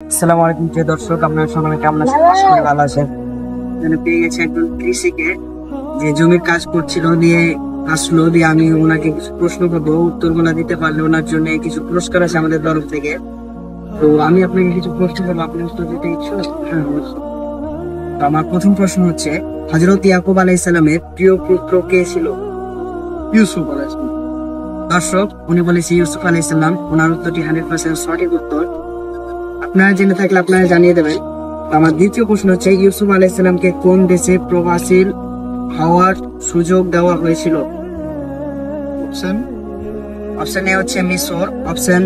আসসালামু আলাইকুম প্রিয় দর্শক, আপনারা সকলে কেমন আছেন? আশা করি ভালো আছেন। এখানে পেয়ে গেছি একজন কৃষিকে, যে জমির কাজ করছিল, দিয়ে আসলো, দিয়ে আমি ওনাকে কিছু প্রশ্ন করবো, উত্তরগুলো দিতে পারলে ওনার জন্য কিছু পুরস্কার আছে আমাদের তরফ থেকে। তো আমি আপনাকে কিছু প্রশ্ন করবো, আপনি উত্তর দিতে ইচ্ছুক? হ্যাঁ, অবশ্যই। তো আমার প্রথম প্রশ্ন হচ্ছে, হযরত ইয়াকুব আলাইহিস সালামের প্রিয় পুত্র কে ছিল? ইউসুফ আলাইহিস সালাম। দর্শক, উনি বলেছে ইউসুফ আলাইহিস সালাম। ওনার উত্তরটি 100% সঠিক উত্তর। আপনারা জেনে থাকলে আপনারা জানিয়ে দেবেন। আমার দ্বিতীয় প্রশ্ন হচ্ছে, ইউসুফ আলাইহিস সালামকে কোন দেশে প্রবাসী হওয়ার সুযোগ দেওয়া হয়েছিল? অপশন এ হচ্ছে মিশর, অপশন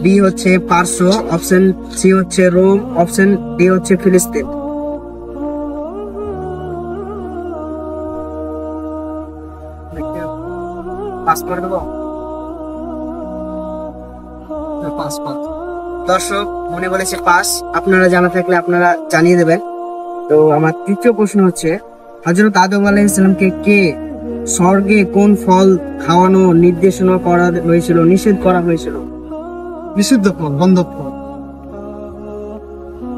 বি হচ্ছে পারস্য, অপশন সি হচ্ছে রোম, অপশন ডি হচ্ছে ফিলিস্তিন। পাস করে দেবো? Pass pass. দর্শক, মনে বলেছে পাস। আপনারা জানা থাকলে আপনারা জানিয়ে দেবেন। তো আমার তৃতীয় প্রশ্ন হচ্ছে, হযরত আদম আলাইহিস সালামকে কে স্বর্গে কোন ফল খাওয়ানো নির্দেশনা করা হয়েছিল, নিষেধ করা হয়েছিল? নিষিদ্ধ ফল, বন্ধ ফল।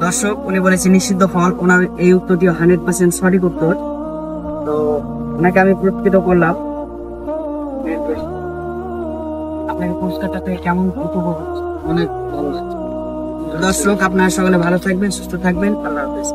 দর্শক, উনি বলেছে নিষিদ্ধ ফল। ওনার এই উত্তরটি 100% সঠিক উত্তর। তো ওনাকে আমি পুরস্কৃত করলাম। আপনাকে পুরস্কারটা পেয়ে কেমন উপভোগ হচ্ছে? অনেক ভালো লাগছে। দর্শক, আপনারা সকলে ভালো থাকবেন, সুস্থ থাকবেন। আল্লাহ হাফেজ।